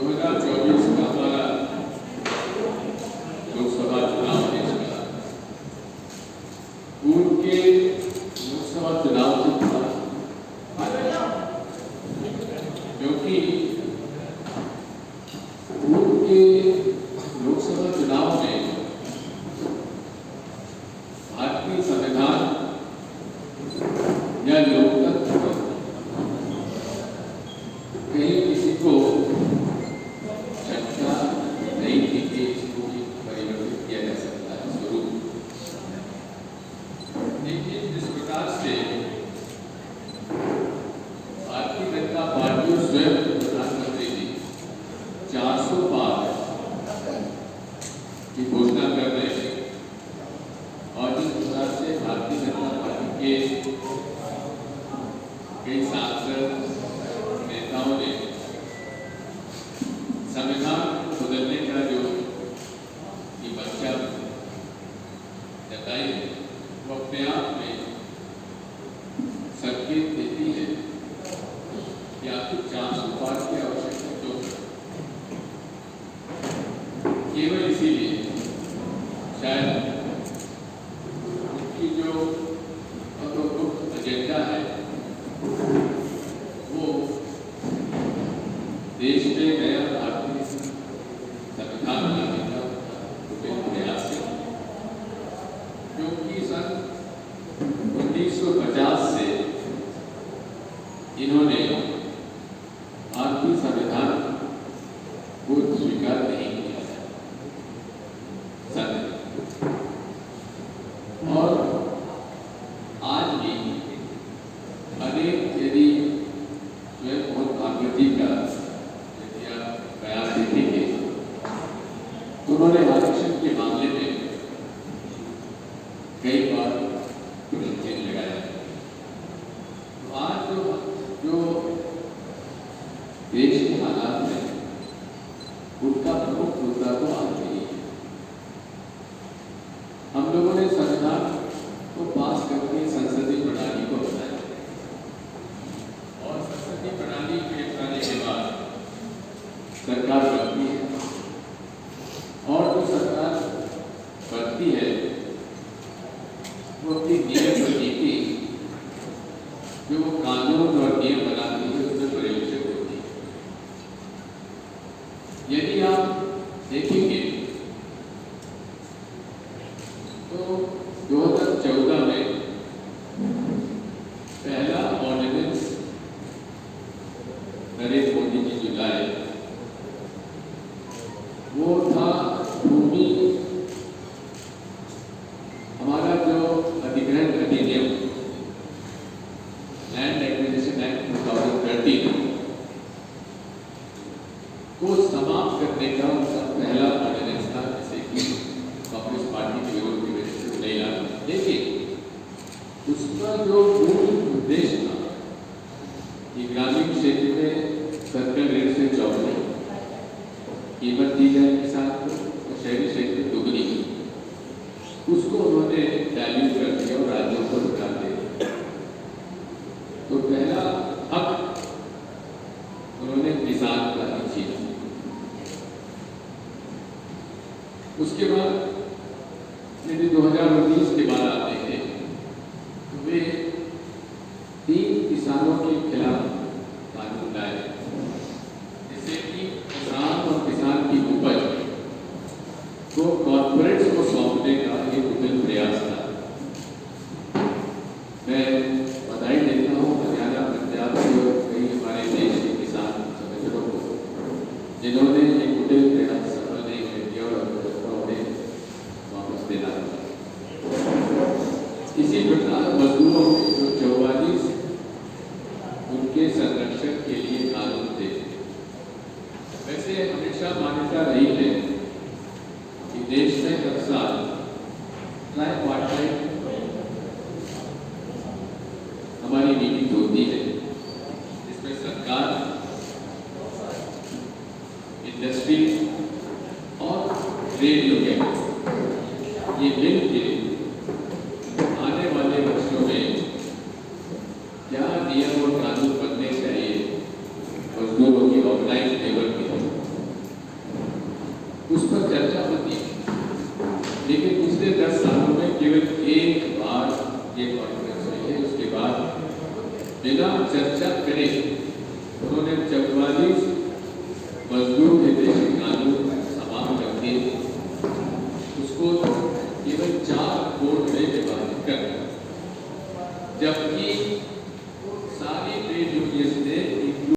2024 का हमारा लोकसभा चुनाव देश का पूर्व के लोकसभा चुनाव से थोड़ा क्योंकि पूर्व के लोकसभा चुनाव में भारतीय संविधान या लोकतंत्र कहीं किसी को चर्चा नहीं थी कि इसको परिवर्तित किया जा सकता है स्वरूप। लेकिन जिस प्रकार से भारतीय जनता पार्टी और स्वयं प्रधानमंत्री जी 400 पार की घोषणा कर रहे हैं और जिस प्रकार से भारतीय जनता पार्टी के कई सांसद नेताओं ने संविधान बदलने का जो मंशा जताई है वो अपने आप में संकेत देती है कि आखिर 400 पार की आवश्यकता क्यों है। केवल इसीलिए शायद उनकी जो एजेंडा है वो देश में नया भारतीय संविधान बनाने का प्रयास है, क्योंकि सन 1950 से इन्होंने भारतीय संविधान को स्वीकार नहीं किया और आज भी अनेक यदि स्वयं मोहन भागवत जी का यदि आप बयान देखेंगे तो उन्होंने आरक्षण के मामले में कई बार प्रश्न चिन्ह लगाया। तो आज जो देश के हालात में उनका प्रमुख मुद्दा तो आज नहीं है। हम लोगों ने संविधान को पास करके संसदीय प्रणाली को बनाया और संसदीय प्रणाली के बनाने के बाद सरकार बनती है और जो सरकार बनती है वो अपनी नियम और नीति जो वो कानून और नियम बनाती है उसमें प्रयोजक होती है। यदि आप देखेंगे तो 2014 में पहला ऑर्डिनेंस नरेंद्र मोदी जी जो लाए वो था भूमि हमारा जो अधिग्रहण अधिनियम लैंड एक्विजिशन एक्ट 2013 को समाप्त करने का उनका पहला ऑर्डिनेंस था, जिसे कि कांग्रेस पार्टी के विरोध की वजह से नहीं लाया। लेकिन उसका जो मूल उद्देश्य था कि ग्रामीण क्षेत्र में सर्कल रेट से चौगुनी कीमत दी जाए किसान को और शहरी क्षेत्र में दुगनी, उसको उन्होंने डायल्यूट कर दिया और राज्यों को अधिकार दे दिया। तो पहला हक उन्होंने किसान का ही छीना। उसके बाद यदि 2019 के बाद आते हैं तो वे 3 किसानों के खिलाफ कानून लाए, जैसे कि किसान और किसान की उपज को कॉर्पोरेट्स को सौंपने का एक उद्यम प्रयास था। मैं बधाई देता हूँ हरियाणा, पंजाब से और कई हमारे देश के किसान संगठनों को जिन्होंने एक उद्यम प्रयास सफल नहीं किया और उन्हें वापस देना था। इसी प्रकार मजदूरों के जो 44 उनके संरक्षण के लिए कानून थे। वैसे हमेशा मान्यता रही है कि देश में हर साल ट्राइपार्टाइट हमारी मीटिंग होती है, जिसमें सरकार, इंडस्ट्री और ट्रेड यूनियन ये मिल के आने वाले वर्षों में क्या नियम और कानून बनने चाहिए मजदूरों की ऑर्गेनाइज लेबर की केवल एक बार ये कॉन्फ्रेंस हुई है, उसके बाद बिना चर्चा करे उन्होंने 44 मजदूर विदेशी कानून समाप्त करके उसको केवल 4 वोट में विभाजित कर दिया, जबकि